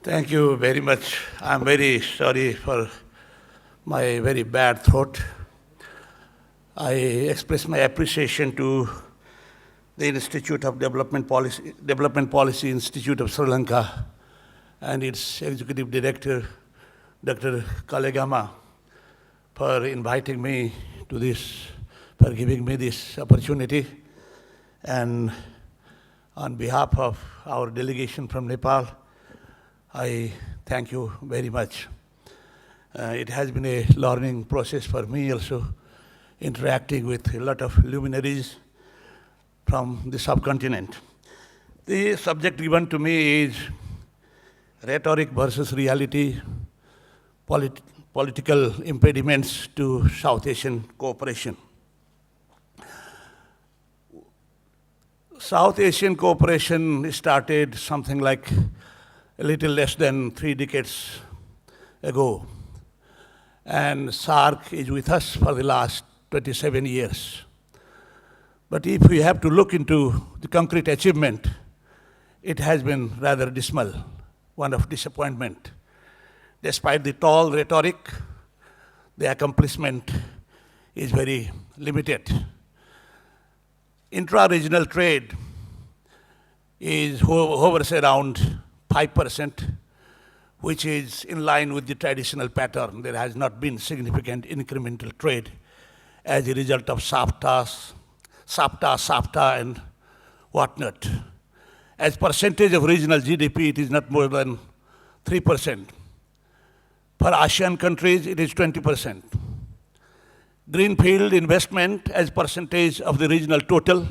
Thank you very much. I'm very sorry for my very bad throat. I express my appreciation to the Institute of Development Policy Institute of Sri Lanka and its Executive Director, Dr. Kalegama, for inviting me to this, for giving me this opportunity. And on behalf of our delegation from Nepal, I thank you very much. It has been a learning process for me also, interacting with a lot of luminaries from the subcontinent. The subject given to me is rhetoric versus reality, political impediments to South Asian cooperation. South Asian cooperation started something like a little less than 3 decades ago. And SAARC is with us for the last 27 years. But if we have to look into the concrete achievement, it has been rather dismal, one of disappointment. Despite the tall rhetoric, the accomplishment is very limited. Intra-regional trade hovers around 5%, which is in line with the traditional pattern. There has not been significant incremental trade as a result of SAFTA, and whatnot. As percentage of regional GDP, it is not more than 3%. For ASEAN countries, it is 20%. Greenfield investment as percentage of the regional total,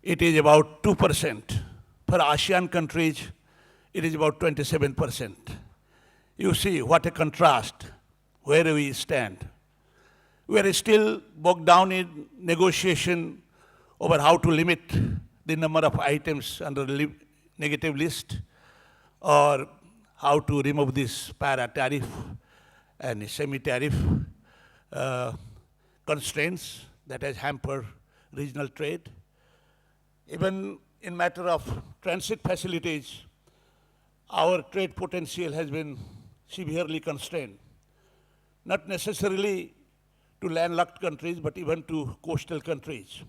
it is about 2%. For ASEAN countries, it is about 27%. You see what a contrast where we stand. We are still bogged down in negotiation over how to limit the number of items under the negative list or how to remove this para-tariff and semi-tariff constraints that has hampered regional trade. Even in matter of transit facilities, our trade potential has been severely constrained, not necessarily to landlocked countries, but even to coastal countries.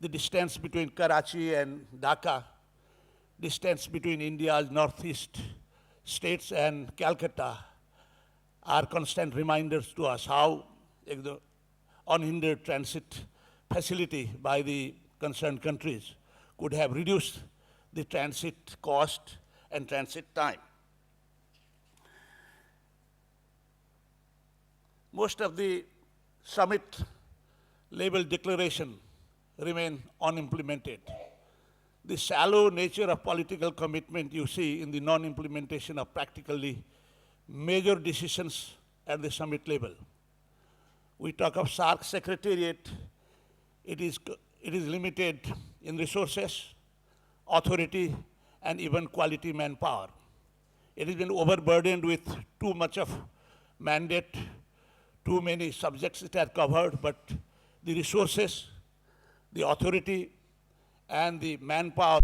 The distance between Karachi and Dhaka, distance between India's northeast states and Calcutta are constant reminders to us how the unhindered transit facility by the concerned countries could have reduced the transit cost and transit time. Most of the summit level declaration remain unimplemented. The shallow nature of political commitment you see in the non-implementation of practically major decisions at the summit level. We talk of SAARC Secretariat, it is limited in resources, authority, and even quality manpower. It has been overburdened with too much of mandate, too many subjects it has covered, but the resources, the authority, and the manpower,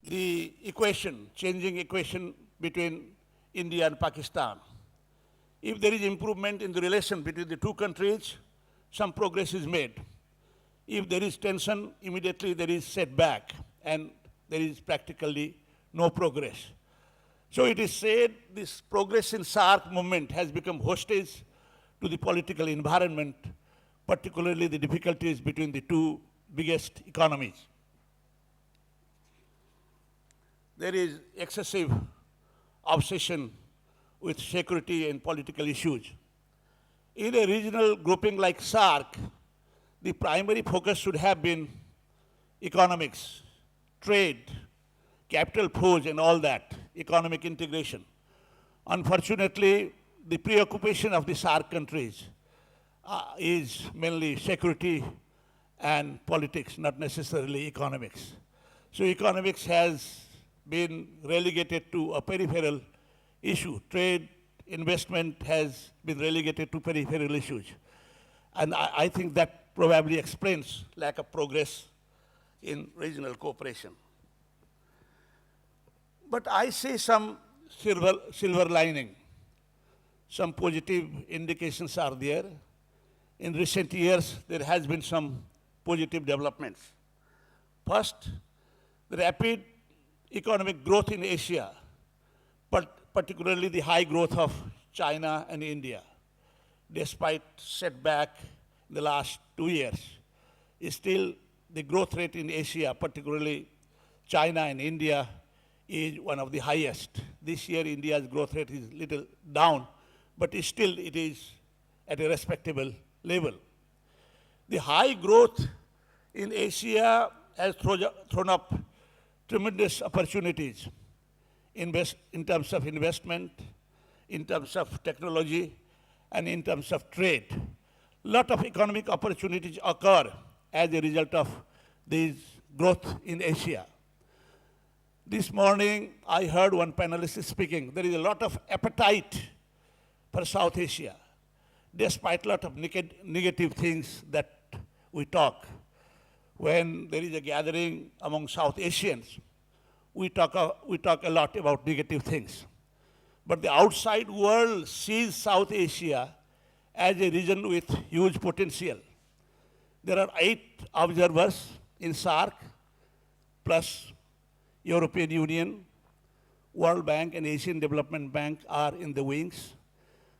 the equation, changing equation between India and Pakistan. If there is improvement in the relation between the two countries, some progress is made. If there is tension, immediately there is setback, and there is practically no progress. So it is said this progress in SAARC movement has become hostage to the political environment, particularly the difficulties between the two biggest economies. There is excessive obsession with security and political issues. In a regional grouping like SAARC, the primary focus should have been economics, trade, capital flows, and all that, economic integration. Unfortunately, the preoccupation of the SAARC countries is mainly security and politics, not necessarily economics. So economics has been relegated to a peripheral issue. Trade, investment has been relegated to peripheral issues. And I think that probably explains lack of progress in regional cooperation. But I see some silver lining. Some positive indications are there. In recent years, there has been some positive developments. First, the rapid economic growth in Asia, but particularly the high growth of China and India, despite setback in the last 2 years, is still the growth rate in Asia, particularly China and India, is one of the highest. This year, India's growth rate is little down, but still it is at a respectable level. The high growth in Asia has thrown up tremendous opportunities in terms of investment, in terms of technology, and in terms of trade. A lot of economic opportunities occur as a result of this growth in Asia. This morning, I heard one panelist speaking. There is a lot of appetite for South Asia, despite a lot of negative things that we talk. When there is a gathering among South Asians, we talk a lot about negative things. But the outside world sees South Asia as a region with huge potential. There are 8 observers in SAARC, plus European Union, World Bank, and Asian Development Bank are in the wings.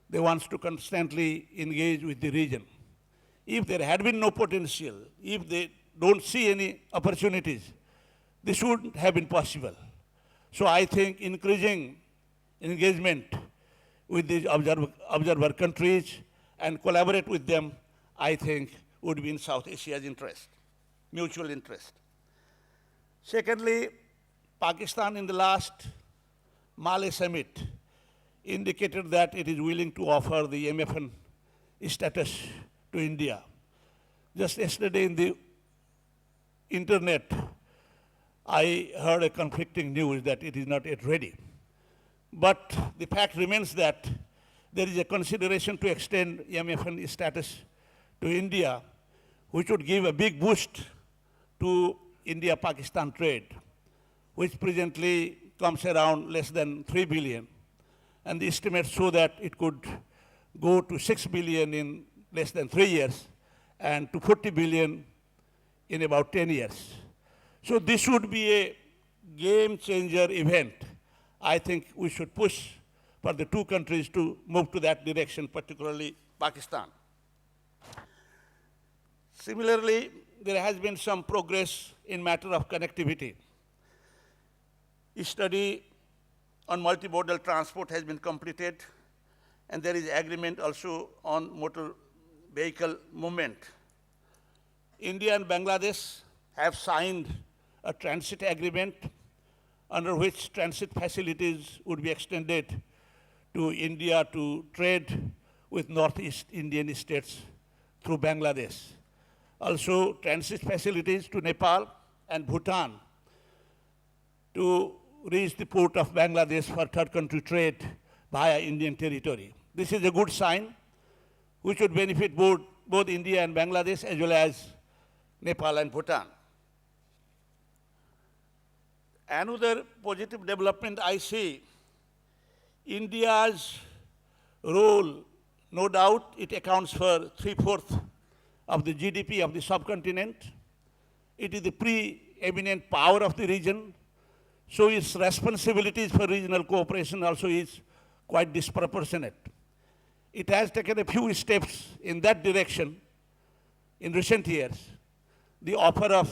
They want to constantly engage with the region. If there had been no potential, if they don't see any opportunities, this wouldn't have been possible. So I think increasing engagement with these observer countries and collaborate with them, I think would be in South Asia's interest, mutual interest. Secondly, Pakistan in the last Malé summit indicated that it is willing to offer the MFN status to India. Just yesterday in the internet, I heard a conflicting news that it is not yet ready. But the fact remains that there is a consideration to extend MFN status to India, which would give a big boost to India-Pakistan trade, which presently comes around less than 3 billion. And the estimates show that it could go to 6 billion in less than 3 years and to 40 billion in about 10 years. So this would be a game changer event. I think we should push for the two countries to move to that direction, particularly Pakistan. Similarly, there has been some progress in matter of connectivity. A study on multimodal transport has been completed, and there is agreement also on motor vehicle movement. India and Bangladesh have signed a transit agreement under which transit facilities would be extended to India to trade with Northeast Indian states through Bangladesh. Also, transit facilities to Nepal and Bhutan to reach the port of Bangladesh for third country trade via Indian territory. This is a good sign which would benefit both India and Bangladesh as well as Nepal and Bhutan. Another positive development I see, India's role, no doubt it accounts for 3/4 of the GDP of the subcontinent. It is the preeminent power of the region, so its responsibilities for regional cooperation also is quite disproportionate. It has taken a few steps in that direction in recent years. The offer of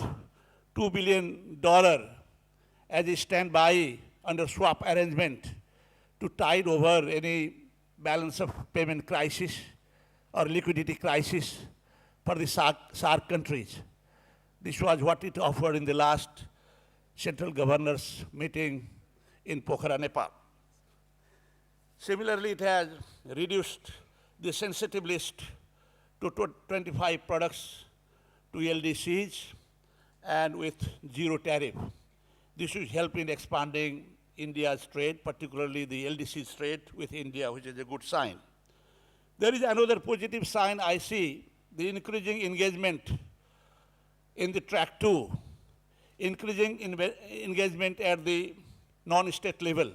$2 billion as a standby under swap arrangement to tide over any balance of payment crisis or liquidity crisis for the SAARC countries. This was what it offered in the last Central Governors meeting in Pokhara, Nepal. Similarly, it has reduced the sensitive list to 25 products to LDCs and with zero tariff. This will help in expanding India's trade, particularly the LDC's trade with India, which is a good sign. There is another positive sign I see, the increasing engagement in the track 2, increasing engagement at the non-state level,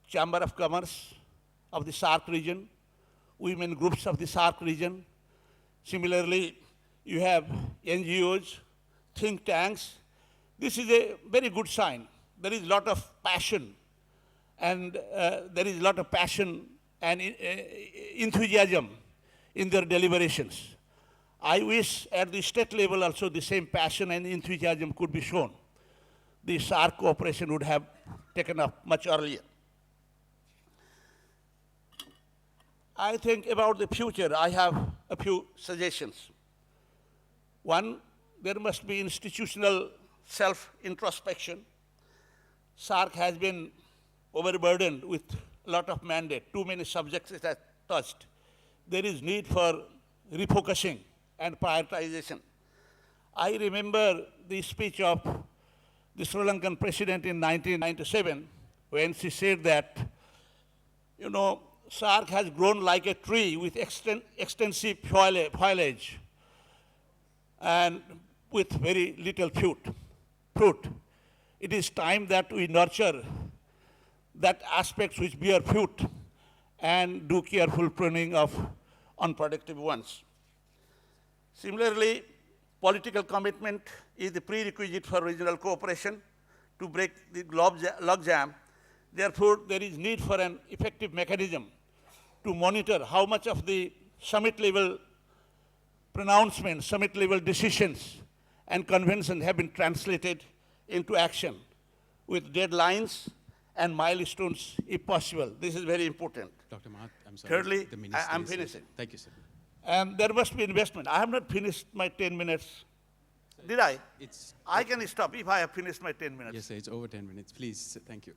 Chamber of Commerce of the SAARC region, women groups of the SAARC region. Similarly, you have NGOs, think tanks. This is a very good sign. There is a lot of passion, and enthusiasm in their deliberations. I wish at the state level also the same passion and enthusiasm could be shown. The SAARC cooperation would have taken up much earlier. I think about the future, I have a few suggestions. One, there must be institutional self-introspection. SAARC has been overburdened with a lot of mandate, too many subjects it has touched. There is need for refocusing and prioritization. I remember the speech of the Sri Lankan president in 1997 when she said that, SAARC has grown like a tree with extensive foliage and with very little fruit. It is time that we nurture that aspects which bear fruit and do careful pruning of unproductive ones. Similarly, political commitment is the prerequisite for regional cooperation to break the logjam. Therefore, there is need for an effective mechanism to monitor how much of the summit-level pronouncements, summit-level decisions, and conventions have been translated into action with deadlines and milestones if possible. This is very important. Dr. Mahat, I'm sorry. Thirdly, the minister I'm is- finishing. Thank you, sir. And there must be investment. I have not finished my 10 minutes. Did I? It's I can stop if I have finished my 10 minutes. yes, sir. It's over 10 minutes. Please, sir, thank you.